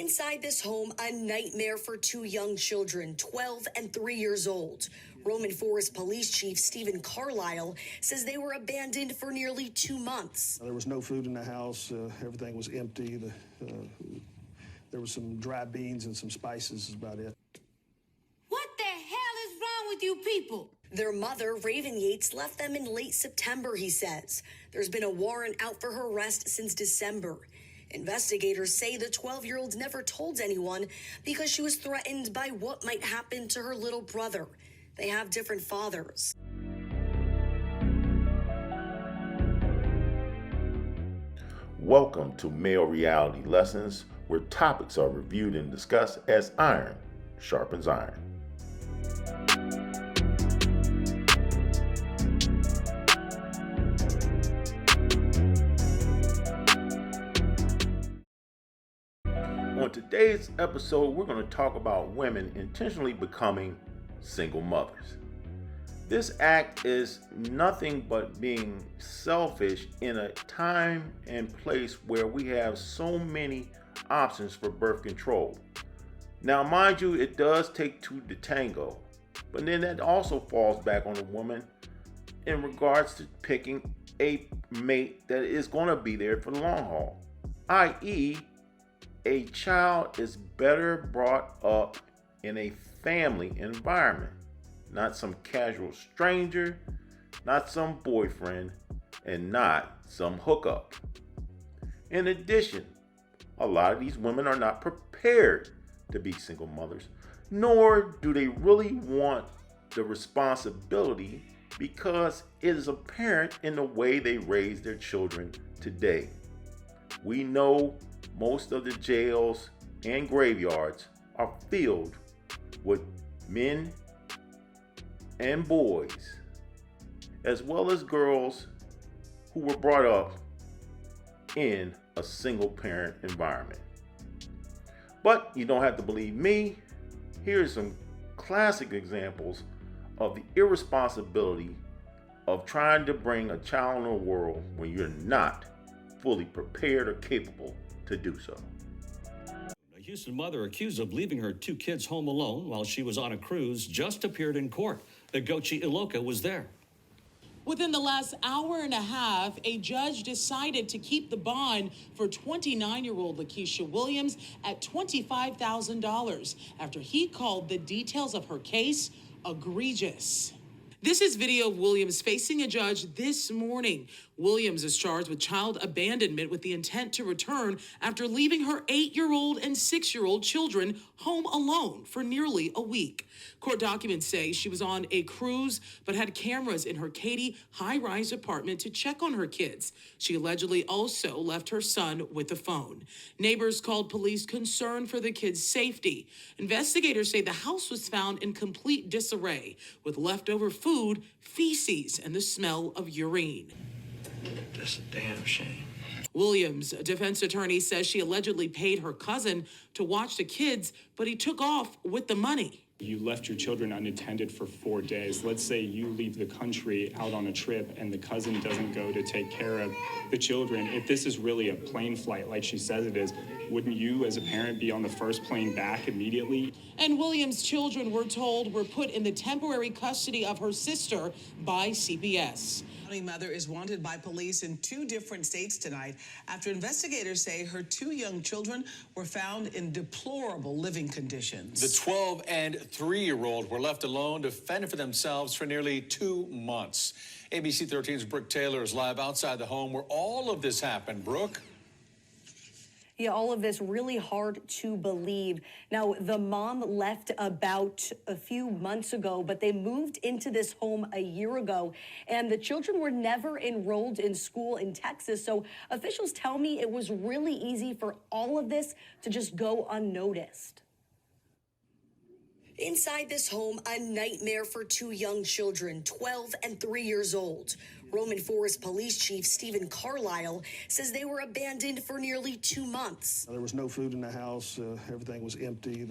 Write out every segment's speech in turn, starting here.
Inside this home, a nightmare for two young children, 12 and 3 years old. Roman Forest Police Chief Stephen Carlisle says they were abandoned for nearly 2 months. There was no food in the house. Everything was empty. There was some dry beans and some spices is about it. What the hell is wrong with you people? Their mother, Raven Yates, left them in late September, he says. There's been a warrant out for her arrest since December. Investigators say the 12-year-old never told anyone because she was threatened by what might happen to her little brother. They have different fathers. Welcome to Male Reality Lessons, where topics are reviewed and discussed as iron sharpens iron. On today's episode, we're going to talk about women intentionally becoming single mothers. This act is nothing but being selfish in a time and place where we have so many options for birth control. Now, mind you, it does take two to tango, but then that also falls back on the woman in regards to picking a mate that is going to be there for the long haul, i.e., a child is better brought up in a family environment, not some casual stranger, not some boyfriend, and not some hookup. In addition, a lot of these women are not prepared to be single mothers, nor do they really want the responsibility because it is apparent in the way they raise their children today. We know most of the jails and graveyards are filled with men and boys, as well as girls who were brought up in a single parent environment. But you don't have to believe me. Here's some classic examples of the irresponsibility of trying to bring a child in the world when you're not fully prepared or capable to do so. A Houston mother accused of leaving her two kids home alone while she was on a cruise just appeared in court. Gochi Iloka was there. Within the last hour and a half, a judge decided to keep the bond for 29-year-old Lakeisha Williams at $25,000 after he called the details of her case egregious. This is video of Williams facing a judge this morning. Williams is charged with child abandonment with the intent to return after leaving her 8-year-old and 6-year-old children home alone for nearly a week. Court documents say she was on a cruise but had cameras in her Katy high-rise apartment to check on her kids. She allegedly also left her son with a phone. Neighbors called police concerned for the kids' safety. Investigators say the house was found in complete disarray with leftover food, feces, and the smell of urine. That's a damn shame. Williams' defense attorney says she allegedly paid her cousin to watch the kids, but he took off with the money. You left your children unattended for 4 days. Let's say you leave the country out on a trip and the cousin doesn't go to take care of the children. If this is really a plane flight like she says it is, wouldn't you as a parent be on the first plane back immediately? And Williams' children, we're told, were put in the temporary custody of her sister by CBS. The mother is wanted by police in 2 different states tonight after investigators say her 2 young children were found in deplorable living conditions. The 12 and 3-year-old were left alone to fend for themselves for nearly 2 months. ABC 13's Brooke Taylor is live outside the home where all of this happened. Brooke? Yeah, all of this really hard to believe. Now, the mom left about a few months ago, but they moved into this home a year ago, and the children were never enrolled in school in Texas. So officials tell me it was really easy for all of this to just go unnoticed. Inside this home, a nightmare for two young children, 12 and 3 years old. Roman Forest Police Chief Stephen Carlisle says they were abandoned for nearly 2 months. There was no food in the house. Everything was empty.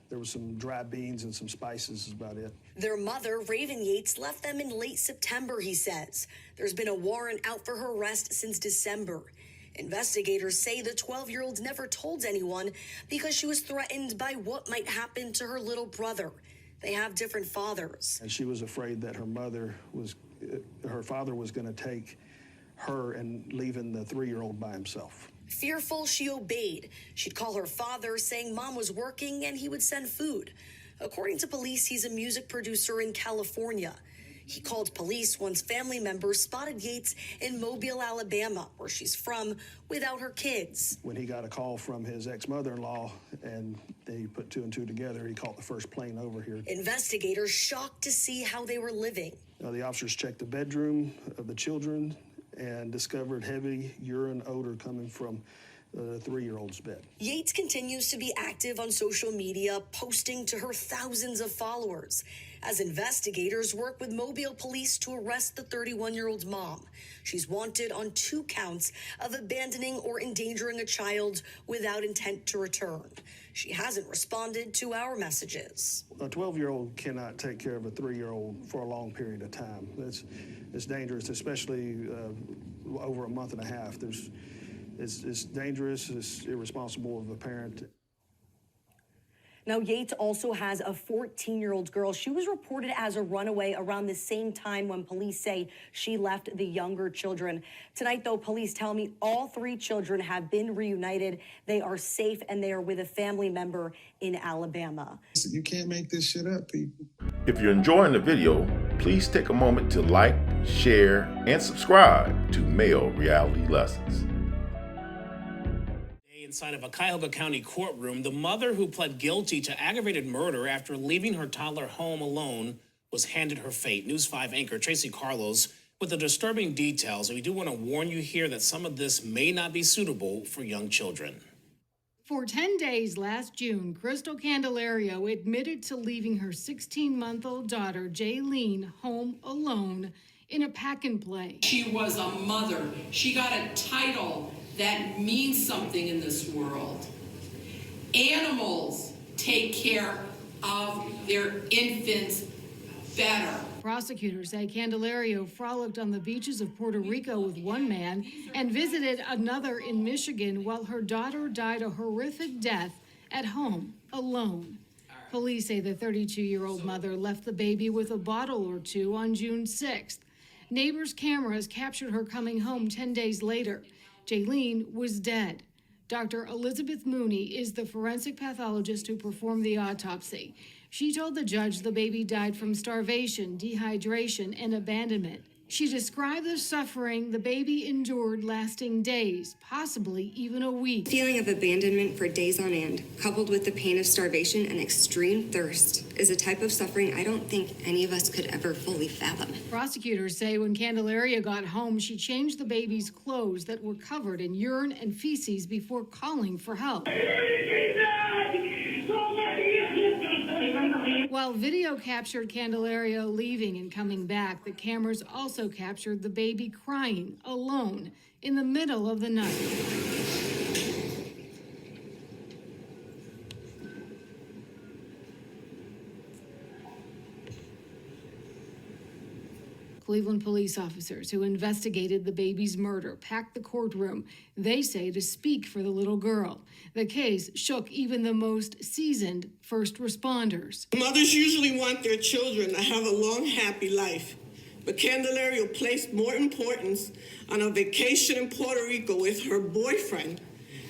There was some dry beans and some spices is about it. Their mother, Raven Yates, left them in late September, he says. There's been a warrant out for her arrest since December. Investigators say the 12-year-old never told anyone because she was threatened by what might happen to her little brother. They have different fathers. And she was afraid that her father was going to take her and leaving the 3-year-old by himself. Fearful, she obeyed. She'd call her father, saying mom was working and he would send food. According to police, he's a music producer in California. He called police once family members spotted Yates in Mobile, Alabama, where she's from, without her kids. When he got a call from his ex-mother-in-law and they put 2 and 2 together, he caught the first plane over here. Investigators shocked to see how they were living. The officers checked the bedroom of the children and discovered heavy urine odor coming from the 3-year-old's bed. Yates continues to be active on social media, posting to her thousands of followers as investigators work with Mobile police to arrest the 31-year-old's mom. She's wanted on 2 counts of abandoning or endangering a child without intent to return. She hasn't responded to our messages. A 12-year-old cannot take care of a 3-year-old for a long period of time. It's dangerous, especially over a month and a half. It's dangerous, it's irresponsible of a parent. Now, Yates also has a 14-year-old girl. She was reported as a runaway around the same time when police say she left the younger children. Tonight, though, police tell me all 3 children have been reunited. They are safe and they are with a family member in Alabama. You can't make this shit up, people. If you're enjoying the video, please take a moment to like, share, and subscribe to Male Reality Lessons. Inside of a Cuyahoga County courtroom, the mother who pled guilty to aggravated murder after leaving her toddler home alone was handed her fate. News 5 anchor Tracy Carlos with the disturbing details. And we do want to warn you here that some of this may not be suitable for young children. For 10 days last June, Crystal Candelario admitted to leaving her 16-month-old daughter, Jaylene, home alone in a pack-and-play. She was a mother. She got a title that means something in this world. Animals take care of their infants better. Prosecutors say Candelario frolicked on the beaches of Puerto Rico with one man and visited another in Michigan while her daughter died a horrific death at home, alone. Police say the 32-year-old mother left the baby with a bottle or 2 on June 6th. Neighbors' cameras captured her coming home 10 days later. Jaylene was dead. Dr. Elizabeth Mooney is the forensic pathologist who performed the autopsy. She told the judge the baby died from starvation, dehydration, and abandonment. She described the suffering the baby endured lasting days, possibly even a week. Feeling of abandonment for days on end, coupled with the pain of starvation and extreme thirst, is a type of suffering I don't think any of us could ever fully fathom. Prosecutors say when Candelaria got home, she changed the baby's clothes that were covered in urine and feces before calling for help. While video captured Candelario leaving and coming back, the cameras also captured the baby crying alone in the middle of the night. Cleveland police officers who investigated the baby's murder packed the courtroom, they say, to speak for the little girl. The case shook even the most seasoned first responders. Mothers usually want their children to have a long, happy life. But Candelario placed more importance on a vacation in Puerto Rico with her boyfriend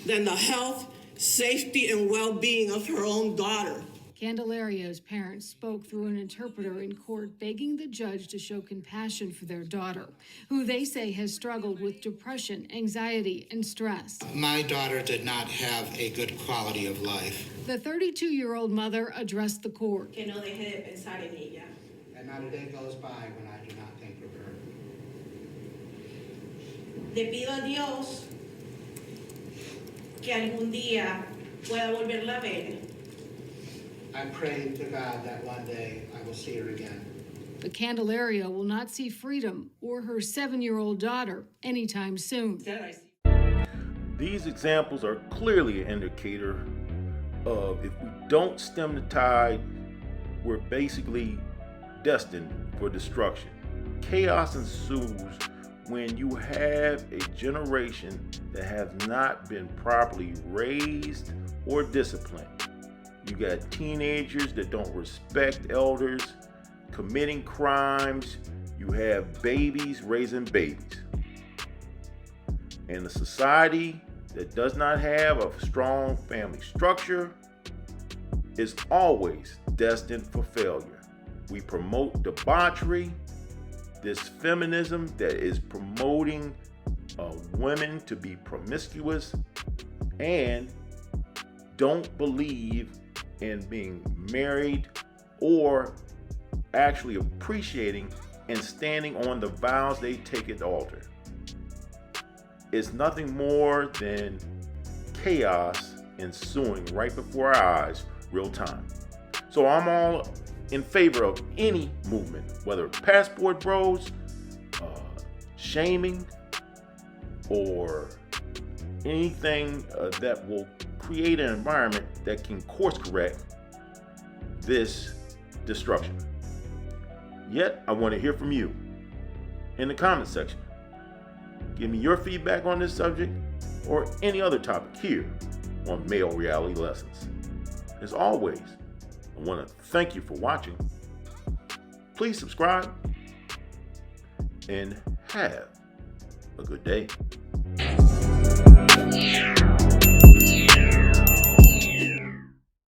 than the health, safety, and well-being of her own daughter. Candelario's parents spoke through an interpreter in court, begging the judge to show compassion for their daughter, who they say has struggled with depression, anxiety, and stress. My daughter did not have a good quality of life. The 32-year-old mother addressed the court. And not a day goes by when I do not think of her. Le pido a Dios que algún día pueda volverla a ver. I pray to God that one day I will see her again. But Candelario will not see freedom or her 7-year-old daughter anytime soon. These examples are clearly an indicator of if we don't stem the tide, we're basically destined for destruction. Chaos ensues when you have a generation that has not been properly raised or disciplined. You got teenagers that don't respect elders, committing crimes. You have babies raising babies. And a society that does not have a strong family structure is always destined for failure. We promote debauchery, this feminism that is promoting women to be promiscuous, and don't believe in being married or actually appreciating and standing on the vows they take at the altar. It's nothing more than chaos ensuing right before our eyes, real time. So I'm all in favor of any movement, whether passport bros, shaming, or anything that will create an environment that can course correct this destruction. Yet, I want to hear from you in the comment section. Give me your feedback on this subject or any other topic here on Male Reality Lessons. As always, I want to thank you for watching. Please subscribe and have a good day.